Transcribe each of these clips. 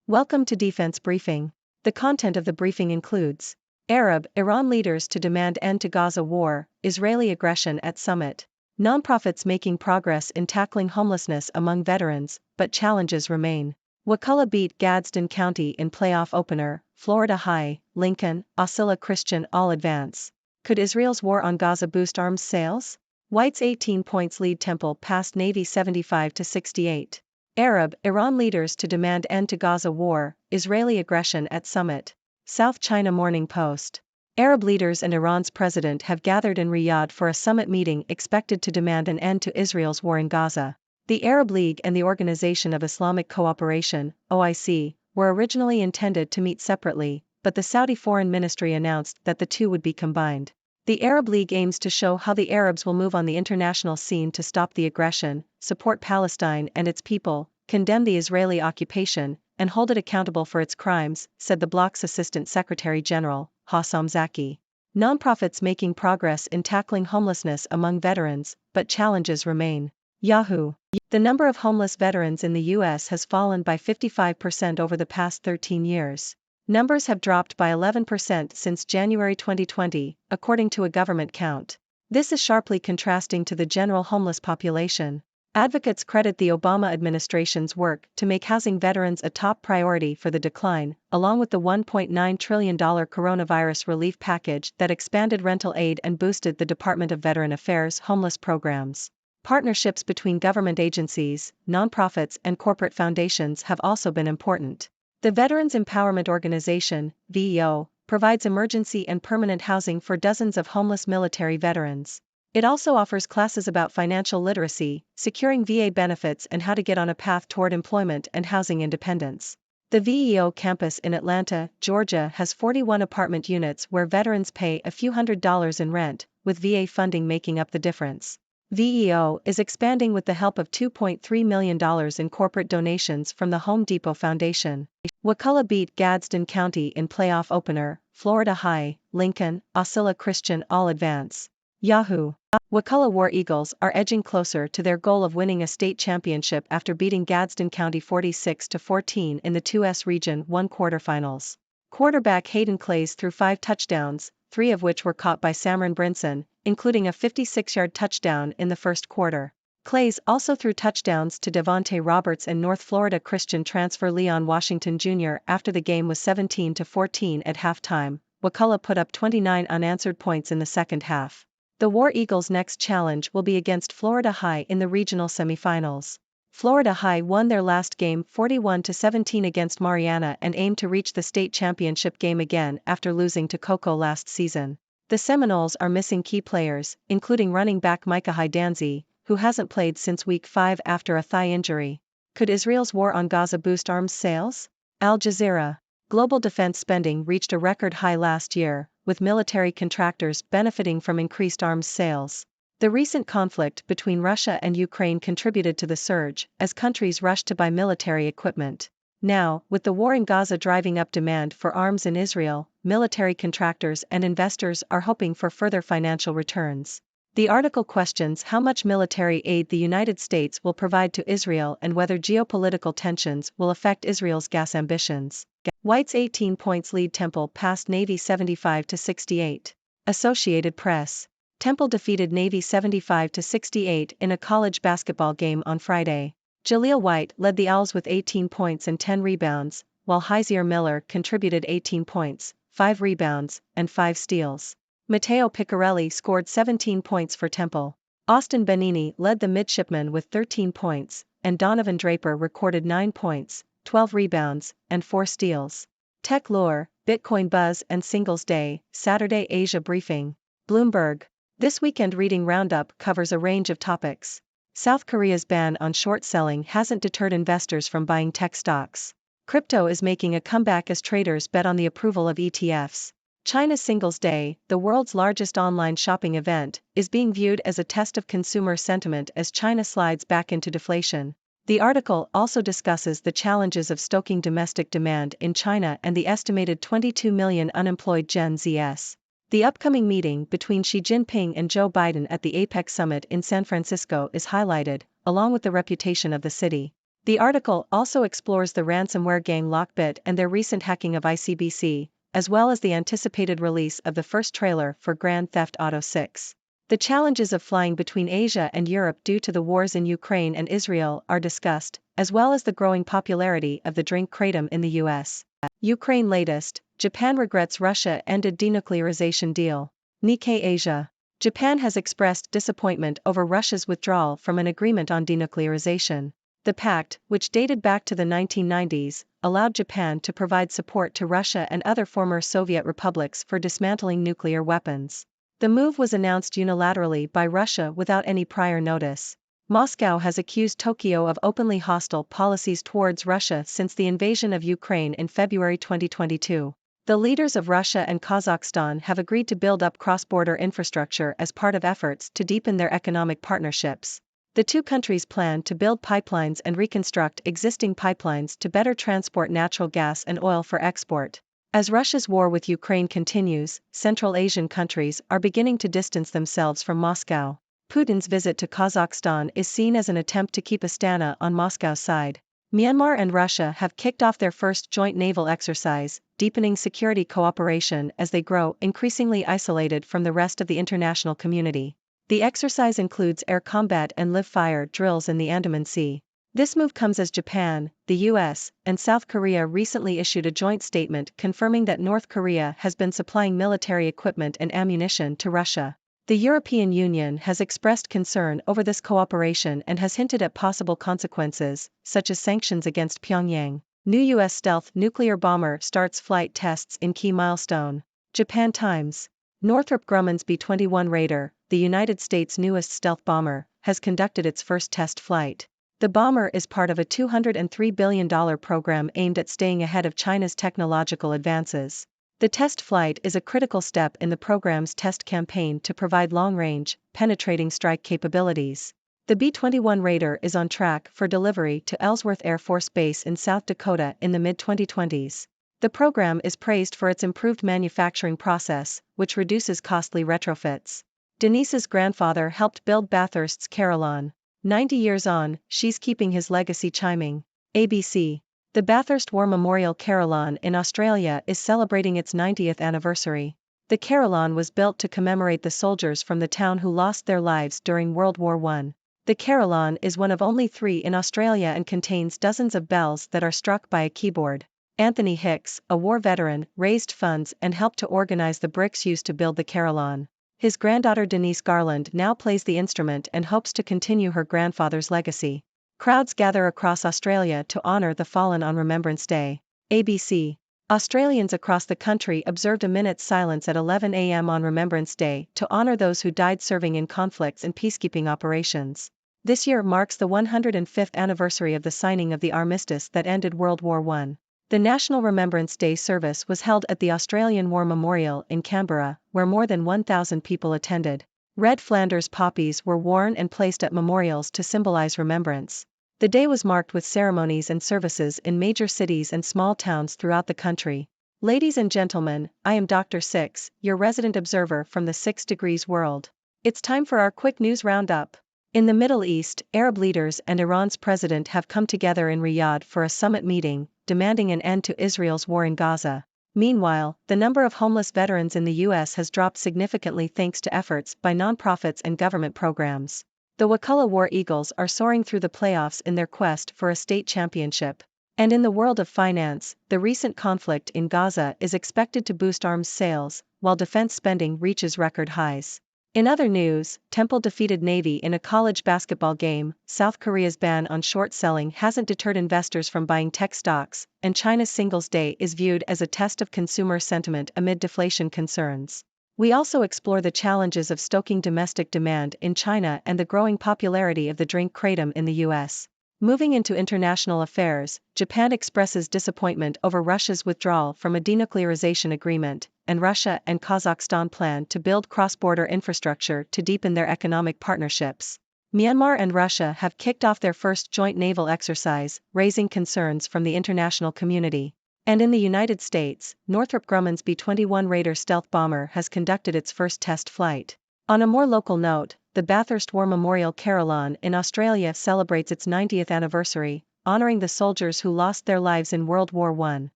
Welcome to Defense Briefing. The content of the briefing includes Arab-Iran leaders to demand end to Gaza war, Israeli aggression at summit. Nonprofits making progress in tackling homelessness among veterans, but challenges remain. Wakulla beat Gadsden County in playoff opener, Florida High, Lincoln, Osceola Christian all advance. Could Israel's war on Gaza boost arms sales? White's 18 points lead Temple past Navy 75-68. Arab-Iran leaders to demand end to Gaza war, Israeli aggression at summit. South China Morning Post. Arab leaders and Iran's president have gathered in Riyadh for a summit meeting expected to demand an end to Israel's war in Gaza. The Arab League and the Organization of Islamic Cooperation, OIC, were originally intended to meet separately, but the Saudi Foreign Ministry announced that the two would be combined. The Arab League aims to show how the Arabs will move on the international scene to stop the aggression, support Palestine and its people, condemn the Israeli occupation, and hold it accountable for its crimes, said the bloc's Assistant Secretary General, Hossam Zaki. Nonprofits making progress in tackling homelessness among veterans, but challenges remain. Yahoo! The number of homeless veterans in the U.S. has fallen by 55% over the past 13 years. Numbers have dropped by 11% since January 2020, according to a government count. This is sharply contrasting to the general homeless population. Advocates credit the Obama administration's work to make housing veterans a top priority for the decline, along with the $1.9 trillion coronavirus relief package that expanded rental aid and boosted the Department of Veteran Affairs homeless programs. Partnerships between government agencies, nonprofits, and corporate foundations have also been important. The Veterans Empowerment Organization, VEO, provides emergency and permanent housing for dozens of homeless military veterans. It also offers classes about financial literacy, securing VA benefits, and how to get on a path toward employment and housing independence. The VEO campus in Atlanta, Georgia has 41 apartment units where veterans pay a few $100s in rent, with VA funding making up the difference. VEO is expanding with the help of $2.3 million in corporate donations from the Home Depot Foundation. Wakulla beat Gadsden County in playoff opener, Florida High, Lincoln, Osceola Christian all advance. Yahoo! Wakulla War Eagles are edging closer to their goal of winning a state championship after beating Gadsden County 46-14 in the 2S Region 1 quarterfinals. Quarterback Hayden Clays threw 5 touchdowns, 3 of which were caught by Samron Brinson, including a 56-yard touchdown in the first quarter. Clays also threw touchdowns to Devontae Roberts and North Florida Christian transfer Leon Washington Jr. after the game was 17-14 at halftime. Wakulla put up 29 unanswered points in the second half. The War Eagles' next challenge will be against Florida High in the regional semifinals. Florida High won their last game 41-17 against Mariana and aimed to reach the state championship game again after losing to Cocoa last season. The Seminoles are missing key players, including running back Micah Hydanzi, who hasn't played since Week 5 after a thigh injury. Could Israel's war on Gaza boost arms sales? Al Jazeera. Global defense spending reached a record high last year, with military contractors benefiting from increased arms sales. The recent conflict between Russia and Ukraine contributed to the surge, as countries rushed to buy military equipment. Now, with the war in Gaza driving up demand for arms in Israel, military contractors and investors are hoping for further financial returns. The article questions how much military aid the United States will provide to Israel and whether geopolitical tensions will affect Israel's gas ambitions. White's 18 points lead Temple past Navy 75-68. Associated Press. Temple defeated Navy 75-68 in a college basketball game on Friday. Jaleel White led the Owls with 18 points and 10 rebounds, while Hyzier Miller contributed 18 points, 5 rebounds, and 5 steals. Matteo Piccarelli scored 17 points for Temple. Austin Benini led the midshipmen with 13 points, and Donovan Draper recorded 9 points, 12 rebounds, and 4 steals. Tech Lure, Bitcoin Buzz and Singles Day, Saturday Asia Briefing. Bloomberg. This Weekend Reading Roundup covers a range of topics. South Korea's ban on short selling hasn't deterred investors from buying tech stocks. Crypto is making a comeback as traders bet on the approval of ETFs. China's Singles Day, the world's largest online shopping event, is being viewed as a test of consumer sentiment as China slides back into deflation. The article also discusses the challenges of stoking domestic demand in China and the estimated 22 million unemployed Gen Zs. The upcoming meeting between Xi Jinping and Joe Biden at the APEC summit in San Francisco is highlighted, along with the reputation of the city. The article also explores the ransomware gang Lockbit and their recent hacking of ICBC, as well as the anticipated release of the first trailer for Grand Theft Auto 6. The challenges of flying between Asia and Europe due to the wars in Ukraine and Israel are discussed, as well as the growing popularity of the drink kratom in the US. Ukraine latest, Japan regrets Russia ended denuclearization deal. Nikkei Asia. Japan has expressed disappointment over Russia's withdrawal from an agreement on denuclearization. The pact, which dated back to the 1990s, allowed Japan to provide support to Russia and other former Soviet republics for dismantling nuclear weapons. The move was announced unilaterally by Russia without any prior notice. Moscow has accused Tokyo of openly hostile policies towards Russia since the invasion of Ukraine in February 2022. The leaders of Russia and Kazakhstan have agreed to build up cross-border infrastructure as part of efforts to deepen their economic partnerships. The two countries plan to build pipelines and reconstruct existing pipelines to better transport natural gas and oil for export. As Russia's war with Ukraine continues, Central Asian countries are beginning to distance themselves from Moscow. Putin's visit to Kazakhstan is seen as an attempt to keep Astana on Moscow's side. Myanmar and Russia have kicked off their first joint naval exercise, deepening security cooperation as they grow increasingly isolated from the rest of the international community. The exercise includes air combat and live-fire drills in the Andaman Sea. This move comes as Japan, the US, and South Korea recently issued a joint statement confirming that North Korea has been supplying military equipment and ammunition to Russia. The European Union has expressed concern over this cooperation and has hinted at possible consequences, such as sanctions against Pyongyang. New U.S. stealth nuclear bomber starts flight tests in key milestone. Japan Times. Northrop Grumman's B-21 Raider, the United States' newest stealth bomber, has conducted its first test flight. The bomber is part of a $203 billion program aimed at staying ahead of China's technological advances. The test flight is a critical step in the program's test campaign to provide long-range, penetrating strike capabilities. The B-21 Raider is on track for delivery to Ellsworth Air Force Base in South Dakota in the mid-2020s. The program is praised for its improved manufacturing process, which reduces costly retrofits. Denise's grandfather helped build Bathurst's Carillon. 90 years on, she's keeping his legacy chiming. ABC. The Bathurst War Memorial Carillon in Australia is celebrating its 90th anniversary. The Carillon was built to commemorate the soldiers from the town who lost their lives during World War I. The Carillon is one of only 3 in Australia and contains dozens of bells that are struck by a keyboard. Anthony Hicks, a war veteran, raised funds and helped to organize the bricks used to build the Carillon. His granddaughter Denise Garland now plays the instrument and hopes to continue her grandfather's legacy. Crowds gather across Australia to honor the fallen on Remembrance Day. ABC. Australians across the country observed a minute's silence at 11 a.m. on Remembrance Day to honor those who died serving in conflicts and peacekeeping operations. This year marks the 105th anniversary of the signing of the armistice that ended World War I. The National Remembrance Day service was held at the Australian War Memorial in Canberra, where more than 1,000 people attended. Red Flanders poppies were worn and placed at memorials to symbolize remembrance. The day was marked with ceremonies and services in major cities and small towns throughout the country. Ladies and gentlemen, I am Dr. Six, your resident observer from the 6 Degrees world. It's time for our quick news roundup. In the Middle East, Arab leaders and Iran's president have come together in Riyadh for a summit meeting, demanding an end to Israel's war in Gaza. Meanwhile, the number of homeless veterans in the U.S. has dropped significantly thanks to efforts by nonprofits and government programs. The Wakulla War Eagles are soaring through the playoffs in their quest for a state championship. And in the world of finance, the recent conflict in Gaza is expected to boost arms sales, while defense spending reaches record highs. In other news, Temple defeated Navy in a college basketball game. South Korea's ban on short selling hasn't deterred investors from buying tech stocks, and China's Singles' Day is viewed as a test of consumer sentiment amid deflation concerns. We also explore the challenges of stoking domestic demand in China and the growing popularity of the drink kratom in the US. Moving into international affairs, Japan expresses disappointment over Russia's withdrawal from a denuclearization agreement, and Russia and Kazakhstan plan to build cross-border infrastructure to deepen their economic partnerships. Myanmar and Russia have kicked off their first joint naval exercise, raising concerns from the international community. And in the United States, Northrop Grumman's B-21 Raider stealth bomber has conducted its first test flight. On a more local note, the Bathurst War Memorial Carillon in Australia celebrates its 90th anniversary, honoring the soldiers who lost their lives in World War I.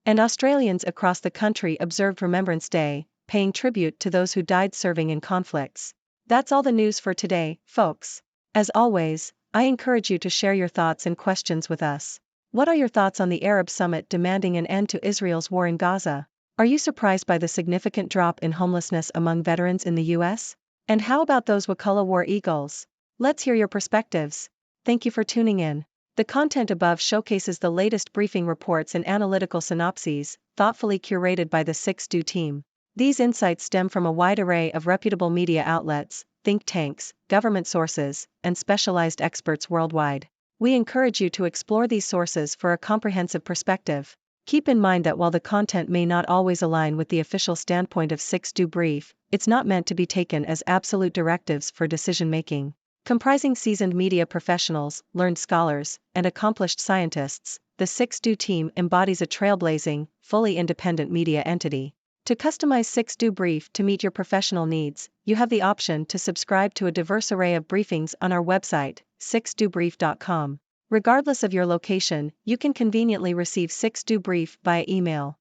And Australians across the country observed Remembrance Day, paying tribute to those who died serving in conflicts. That's all the news for today, folks. As always, I encourage you to share your thoughts and questions with us. What are your thoughts on the Arab summit demanding an end to Israel's war in Gaza? Are you surprised by the significant drop in homelessness among veterans in the US? And how about those Wakulla War Eagles? Let's hear your perspectives. Thank you for tuning in. The content above showcases the latest briefing reports and analytical synopses, thoughtfully curated by the 6Do team. These insights stem from a wide array of reputable media outlets, think tanks, government sources, and specialized experts worldwide. We encourage you to explore these sources for a comprehensive perspective. Keep in mind that while the content may not always align with the official standpoint of 6Do Brief, it's not meant to be taken as absolute directives for decision-making. Comprising seasoned media professionals, learned scholars, and accomplished scientists, the 6Do team embodies a trailblazing, fully independent media entity. To customize 6Do Brief to meet your professional needs, you have the option to subscribe to a diverse array of briefings on our website, 6dobrief.com. Regardless of your location, you can conveniently receive 6Do Brief via email.